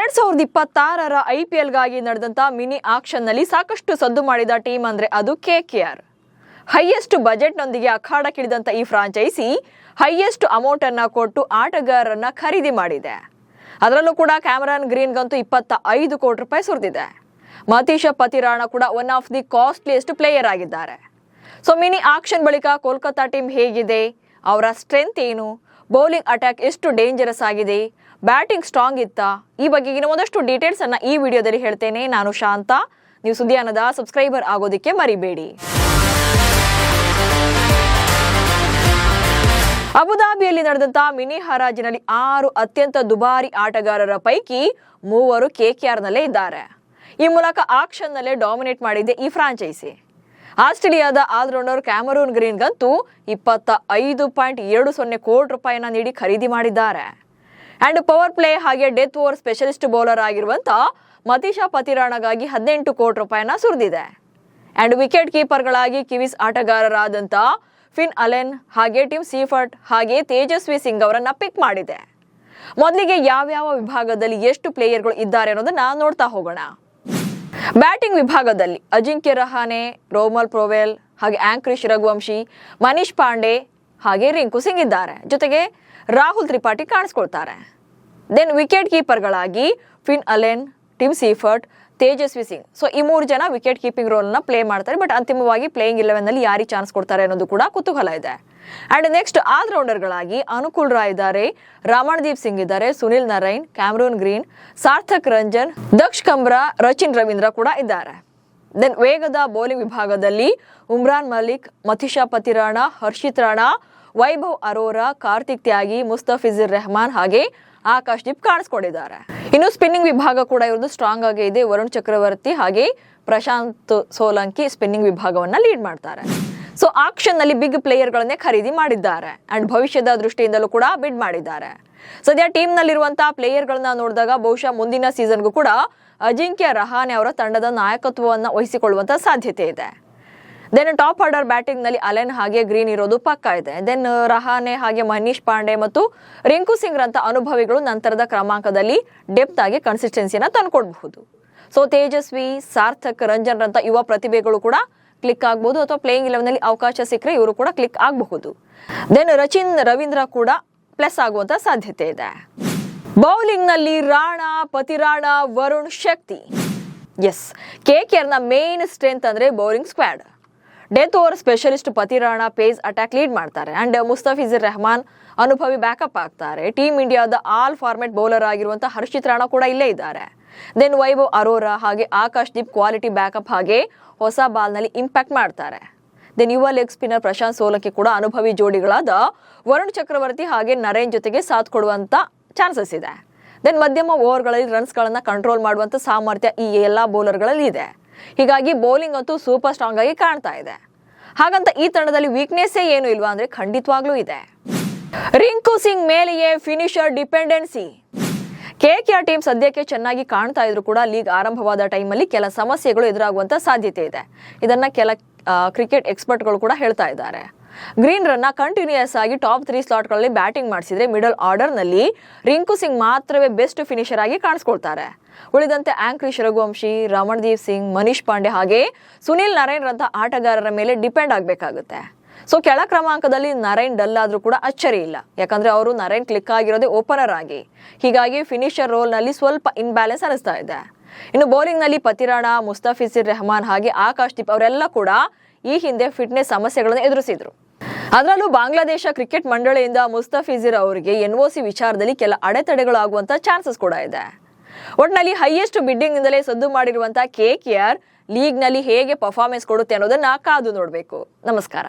2026ರ IPLಗಾಗಿ ನಡೆದಂತ mini action ನಲ್ಲಿ ಸಾಕಷ್ಟು ಸದ್ದು ಮಾಡಿದ ಟೀಮ್ ಅಂದ್ರೆ ಅದು KKR. ಹೈಯೆಸ್ಟ್ ಬಜೆಟ್ ನೊಂದಿಗೆ ಅಖಾಡಕ್ಕಿಳಿದಂತ ಈ ಫ್ರಾಂಚೈಸಿ ಹೈಯೆಸ್ಟ್ ಅಮೌಂಟ್ ಅನ್ನು ಕೊಟ್ಟು ಆಟಗಾರರನ್ನ ಖರೀದಿ ಮಾಡಿದೆ. ಅದರಲ್ಲೂ ಕೂಡ ಕ್ಯಾಮರಾನ್ ಗ್ರೀನ್ ಗಂತೂ 25 ಕೋಟಿ ರೂಪಾಯಿ ಸುರಿದಿದೆ. ಮತೀಶ ಪತಿರಾಣ ಕೂಡ one of the costliest player ಆಗಿದ್ದಾರೆ. ಸೊ ಮಿನಿ ಆಕ್ಷನ್ ಬಳಿಕ ಕೋಲ್ಕತ್ತಾ ಟೀಮ್ ಹೇಗಿದೆ, ಅವರ ಸ್ಟ್ರೆಂತ್ ಏನು, ಬೌಲಿಂಗ್ ಅಟ್ಯಾಕ್ ಎಷ್ಟು ಡೇಂಜರಸ್ ಆಗಿದೆ, ಬ್ಯಾಟಿಂಗ್ ಸ್ಟ್ರಾಂಗ್ ಇತ್ತಾ, ಈ ಬಗ್ಗೆ ಒಂದಷ್ಟು ಡೀಟೇಲ್ಸ್ ಅನ್ನ ಈ ವಿಡಿಯೋದಲ್ಲಿ ಹೇಳ್ತೇನೆ. ನಾನು ಶಾಂತ. ನೀವು ಸುದ್ದಿಯಾನದ ಸಬ್ಸ್ಕ್ರೈಬರ್ ಆಗೋದಕ್ಕೆ ಮರಿಬೇಡಿ. ಅಬುಧಾಬಿಯಲ್ಲಿ ನಡೆದಂತ ಮಿನಿ ಹರಾಜಿನಲ್ಲಿ 6 ಅತ್ಯಂತ ದುಬಾರಿ ಆಟಗಾರರ ಪೈಕಿ 3 KKR ನಲ್ಲೇ ಇದ್ದಾರೆ. ಈ ಮೂಲಕ ಆಕ್ಷನ್ ನಲ್ಲೇ ಡಾಮಿನೇಟ್ ಮಾಡಿದೆ ಈ ಫ್ರಾಂಚೈಸಿ. ಆಸ್ಟ್ರೇಲಿಯಾದ ಆಲ್ರೌಂಡರ್ ಕ್ಯಾಮರೂನ್ ಗ್ರೀನ್ಗಂತೂ 25.20 ಕೋಟಿ ರೂಪಾಯಿನ ನೀಡಿ ಖರೀದಿ ಮಾಡಿದ್ದಾರೆ. ಅಂಡ್ ಪವರ್ ಪ್ಲೇ ಹಾಗೆ ಡೆತ್ ಓವರ್ ಸ್ಪೆಷಲಿಸ್ಟ್ ಬೌಲರ್ ಆಗಿರುವಂತ ಮತೀಶ ಪತಿರಾಣಗಾಗಿ 18 ಕೋಟಿ ರೂಪಾಯಿನ ಸುರಿದಿದೆ. ಅಂಡ್ ವಿಕೆಟ್ ಕೀಪರ್ಗಳಾಗಿ ಕಿವೀಸ್ ಆಟಗಾರರಾದಂತ ಫಿನ್ ಅಲೆನ್ ಹಾಗೆ ಟಿಮ್ ಸೀಫರ್ಟ್ ಹಾಗೆ ತೇಜಸ್ವಿ ಸಿಂಗ್ ಅವರನ್ನ ಪಿಕ್ ಮಾಡಿದೆ. ಮೊದಲಿಗೆ ಯಾವ್ಯಾವ ವಿಭಾಗದಲ್ಲಿ ಎಷ್ಟು ಪ್ಲೇಯರ್ಗಳು ಇದ್ದಾರೆ ಅನ್ನೋದನ್ನ ನೋಡ್ತಾ ಹೋಗೋಣ. ಬ್ಯಾಟಿಂಗ್ ವಿಭಾಗದಲ್ಲಿ ಅಜಿಂಕ್ಯ ರಹಾನೆ, ರೋಮಲ್ ಪೊವೆಲ್ ಹಾಗೆ ಆಂಕ್ರಿಶ್ ರಘುವಂಶಿ, ಮನೀಶ್ ಪಾಂಡೆ ಹಾಗೆ ರಿಂಕು ಸಿಂಗ್ ಇದ್ದಾರೆ. ಜೊತೆಗೆ ರಾಹುಲ್ ತ್ರಿಪಾಠಿ ಕಾಣಿಸ್ಕೊಳ್ತಾರೆ. ದೆನ್ ವಿಕೆಟ್ ಕೀಪರ್ಗಳಾಗಿ Finn Allen, Tim Seifert, Tejasvi Singh. So ಈ 3 ಜನ ವಿಕೆಟ್ ಕೀಪಿಂಗ್ ರೋಲ್ ನ ಪ್ಲೇ ಮಾಡ್ತಾರೆ. ಬಟ್ ಅಂತಿಮವಾಗಿ ಪ್ಲೇಯಿಂಗ್ 11 ನಲ್ಲಿ ಯಾರಿಗೆ ಚಾನ್ಸ್ ಕೊಡ್ತಾರೆ ಅನ್ನೋದು ಕೂಡ ಕುತೂಹಲ ಇದೆ. ಅಂಡ್ ನೆಕ್ಸ್ಟ್ ಆಲ್ರೌಂಡರ್ಗಳಾಗಿ ಅನುಕೂಲ್ ರಾಯ್ ಇದ್ದಾರೆ, ರಮಣ್ದೀಪ್ ಸಿಂಗ್ ಇದ್ದಾರೆ, Sunil Narine, Cameron Green, Sarthak Ranjan, Daksh Kamra, Rachin Ravindra ಕೂಡ ಇದ್ದಾರೆ. ದೆನ್ ವೇಗದ ಬೌಲಿಂಗ್ ವಿಭಾಗದಲ್ಲಿ ಉಮ್ರಾನ್ ಮಲಿಕ್, ಮತೀಶ ಪತಿರಾಣ, ಹರ್ಷಿತ್ ರಾಣಾ, ವೈಭವ್ ಅರೋರಾ, ಕಾರ್ತಿಕ್ ತ್ಯಾಗಿ, ಮುಸ್ತಫಿಜುರ್ ರೆಹಮಾನ್ ಹಾಗೆ ಆಕಾಶ್ ದೀಪ್ ಕಾಣಿಸ್ಕೊಂಡಿದ್ದಾರೆ. ಇನ್ನು ಸ್ಪಿನ್ನಿಂಗ್ ವಿಭಾಗ ಕೂಡ ಇವ್ರದ್ದು ಸ್ಟ್ರಾಂಗ್ ಆಗಿ ಇದೆ. ವರುಣ್ ಚಕ್ರವರ್ತಿ ಹಾಗೆ ಪ್ರಶಾಂತ್ ಸೋಲಂಕಿ ಸ್ಪಿನ್ನಿಂಗ್ ವಿಭಾಗವನ್ನ ಲೀಡ್ ಮಾಡ್ತಾರೆ. ಸೊ ಆಕ್ಷನ್ ನಲ್ಲಿ ಬಿಗ್ ಪ್ಲೇಯರ್ ಗಳನ್ನೇ ಖರೀದಿ ಮಾಡಿದ್ದಾರೆ. ಅಂಡ್ ಭವಿಷ್ಯದ ದೃಷ್ಟಿಯಿಂದಲೂ ಕೂಡ ಬಿಡ್ ಮಾಡಿದ್ದಾರೆ. ಸದ್ಯ ಟೀಮ್ ನಲ್ಲಿರುವಂತಹ ಪ್ಲೇಯರ್ ಗಳನ್ನ ನೋಡಿದಾಗ ಬಹುಶಃ ಮುಂದಿನ ಸೀಸನ್ಗೂ ಕೂಡ ಅಜಿಂಕ್ಯ ರಹಾನೆ ಅವರ ತಂಡದ ನಾಯಕತ್ವವನ್ನ ವಹಿಸಿಕೊಳ್ಳುವಂತ ಸಾಧ್ಯತೆ ಇದೆ. ದೆನ್ ಟಾಪ್ ಆರ್ಡರ್ ಬ್ಯಾಟಿಂಗ್ ನಲ್ಲಿ ಅಲೆನ್ ಹಾಗೆ ಗ್ರೀನ್ ಇರೋದು ಪಕ್ಕಾ ಇದೆ. ದೆನ್ ರಹಾನೆ ಹಾಗೆ ಮನೀಶ್ ಪಾಂಡೆ ಮತ್ತು ರಿಂಕು ಸಿಂಗ್ ರಂತ ಅನುಭವಿಗಳು ನಂತರದ ಕ್ರಮಾಂಕದಲ್ಲಿ ಡೆಪ್ತ್ ಆಗಿ ಕನ್ಸಿಸ್ಟೆನ್ಸಿನ ತಂದ್ಕೊಡ್ಬಹುದು. ಸೊ ತೇಜಸ್ವಿ, ಸಾರ್ಥಕ್, ರಂಜನ್ ರಂತ ಯುವ ಪ್ರತಿಭೆಗಳು ಕೂಡ ಕ್ಲಿಕ್ ಆಗಬಹುದು, ಅಥವಾ ಪ್ಲೇಯಿಂಗ್ 11 ನಲ್ಲಿ ಅವಕಾಶ ಸಿಕ್ಕರೆ ಇವರು ಕೂಡ ಕ್ಲಿಕ್ ಆಗಬಹುದು. ದೆನ್ ರಚಿನ್ ರವೀಂದ್ರ ಕೂಡ ಪ್ಲಸ್ ಆಗುವಂತ ಸಾಧ್ಯತೆ ಇದೆ. ಬೌಲಿಂಗ್ ನಲ್ಲಿ ರಾಣಾ, ಪತಿರಾಣ, ವರುಣ್, ಶಕ್ತಿ. ಎಸ್, KKR ನ ಮೇನ್ ಸ್ಟ್ರೆಂತ್ ಅಂದ್ರೆ bowling squad. Death over specialist Pathirana pace attack lead ಮಾಡ್ತಾರೆ. ಅಂಡ್ ಮುಸ್ತಫಿಜುರ್ ರೆಹಮಾನ್ ಅನುಭವಿ ಬ್ಯಾಕಪ್ ಆಗ್ತಾರೆ. ಟೀಮ್ ಇಂಡಿಯಾದ ಆಲ್ ಫಾರ್ಮೆಟ್ ಬೌಲರ್ ಆಗಿರುವಂತಹ ಹರ್ಷಿತ್ ರಾಣಾ ಕೂಡ ಇಲ್ಲೇ ಇದ್ದಾರೆ. ದೆನ್ ವೈಭವ್ ಅರೋರಾ ಹಾಗೆ ಆಕಾಶ್ ದೀಪ್ ಕ್ವಾಲಿಟಿ ಬ್ಯಾಕಪ್ ಹಾಗೆ ಹೊಸ ಬಾಲ್ ನಲ್ಲಿ ಇಂಪ್ಯಾಕ್ಟ್ ಮಾಡ್ತಾರೆ. ದೆನ್ ಯುವ ಲೆಗ್ ಸ್ಪಿನ್ನರ್ ಪ್ರಶಾಂತ್ ಸೋಲಂಕಿ ಕೂಡ ಅನುಭವಿ ಜೋಡಿಗಳಾದ ವರುಣ್ ಚಕ್ರವರ್ತಿ ಹಾಗೆ ನರೇನ್ ಜೊತೆಗೆ ಸಾಥ್ ಕೊಡುವಂತ ಚಾನ್ಸಸ್ ಇದೆ. ದೆನ್ ಮಧ್ಯಮ ಓವರ್ಗಳಲ್ಲಿ ರನ್ಸ್ ಗಳನ್ನ ಕಂಟ್ರೋಲ್ ಮಾಡುವಂತ ಸಾಮರ್ಥ್ಯ ಈ ಎಲ್ಲಾ ಬೌಲರ್ಗಳಲ್ಲಿ ಇದೆ. ಹೀಗಾಗಿ ಬೌಲಿಂಗ್ ಅಂತೂ ಸೂಪರ್ ಸ್ಟ್ರಾಂಗ್ ಆಗಿ ಕಾಣ್ತಾ ಇದೆ. ಹಾಗಂತ ಈ ತಂಡದಲ್ಲಿ ವೀಕ್ನೆಸ್ ಏನು ಇಲ್ವಾ ಅಂದ್ರೆ ಖಂಡಿತವಾಗ್ಲೂ ಇದೆ. ರಿಂಕು ಸಿಂಗ್ ಮೇಲೆಯೇ ಫಿನಿಶರ್ ಡಿಪೆಂಡೆನ್ಸಿ. KKR ಟೀಮ್ ಸದ್ಯಕ್ಕೆ ಚೆನ್ನಾಗಿ ಕಾಣ್ತಾ ಇದ್ರು ಕೂಡ ಲೀಗ್ ಆರಂಭವಾದ ಟೈಮಲ್ಲಿ ಕೆಲ ಸಮಸ್ಯೆಗಳು ಎದುರಾಗುವಂತ ಸಾಧ್ಯತೆ ಇದೆ. ಇದನ್ನ ಕೆಲ ಕ್ರಿಕೆಟ್ ಎಕ್ಸ್ಪರ್ಟ್ಗಳು ಕೂಡ ಹೇಳ್ತಾ ಇದ್ದಾರೆ. ಗ್ರೀನ್ ರನ್ನ ಕಂಟಿನ್ಯೂಯಸ್ ಆಗಿ ಟಾಪ್ 3 ಸ್ಲಾಟ್ಗಳಲ್ಲಿ ಬ್ಯಾಟಿಂಗ್ ಮಾಡಿಸಿದ್ರೆ ಮಿಡಲ್ ಆರ್ಡರ್ ನಲ್ಲಿ ರಿಂಕು ಸಿಂಗ್ ಮಾತ್ರವೇ ಬೆಸ್ಟ್ ಫಿನಿಶರ್ ಆಗಿ ಕಾಣಿಸ್ಕೊಳ್ತಾರೆ. ಉಳಿದಂತೆ ಆಂಕ್ರಿಶ್ ರಘುವಂಶಿ, ರಮಣ್ದೀಪ್ ಸಿಂಗ್, ಮನೀಶ್ ಪಾಂಡೆ ಹಾಗೆ ಸುನಿಲ್ ನರೈನ್ ರಂತ ಆಟಗಾರರ ಮೇಲೆ ಡಿಪೆಂಡ್ ಆಗಬೇಕಾಗುತ್ತೆ. ಸೊ ಕೆಳ ಕ್ರಮಾಂಕದಲ್ಲಿ ನರೈನ್ ಡಲ್ ಆದ್ರೂ ಕೂಡ ಅಚ್ಚರಿ ಇಲ್ಲ, ಯಾಕಂದ್ರೆ ಅವರು ನರೈನ್ ಕ್ಲಿಕ್ ಆಗಿರೋದೇ ಓಪನರ್ ಆಗಿ. ಹೀಗಾಗಿ ಫಿನಿಶರ್ ರೋಲ್ ನಲ್ಲಿ ಸ್ವಲ್ಪ ಇನ್ಬ್ಯಾಲೆನ್ಸ್ ಅನಿಸ್ತಾ ಇದೆ. ಇನ್ನು ಬೌಲಿಂಗ್ ನಲ್ಲಿ ಪತಿರಾಣ, ಮುಸ್ತಫಿಜುರ್ ರೆಹಮಾನ್ ಹಾಗೆ ಆಕಾಶ್ ದೀಪ್ ಅವರೆಲ್ಲ ಕೂಡ ಈ ಹಿಂದೆ ಫಿಟ್ನೆಸ್ ಸಮಸ್ಯೆಗಳನ್ನು ಎದುರಿಸಿದ್ರು. ಅದರಲ್ಲೂ ಬಾಂಗ್ಲಾದೇಶ ಕ್ರಿಕೆಟ್ ಮಂಡಳಿಯಿಂದ ಮುಸ್ತಫಿಜುರ್ ಅವರಿಗೆ NOC ವಿಚಾರದಲ್ಲಿ ಕೆಲ ಅಡೆತಡೆಗಳಾಗುವಂತ ಚಾನ್ಸಸ್ ಕೂಡ ಇದೆ. ಒಟ್ನಲ್ಲಿ ಹೈಯೆಸ್ಟ್ ಬಿಡ್ಡಿಂಗ್ ನಿಂದಲೇ ಸದ್ದು ಮಾಡಿರುವಂತಹ KKR ಲೀಗ್ ನಲ್ಲಿ ಹೇಗೆ ಪರ್ಫಾರ್ಮೆನ್ಸ್ ಕೊಡುತ್ತೆ ಅನ್ನೋದನ್ನ ಕಾದು ನೋಡಬೇಕು. ನಮಸ್ಕಾರ.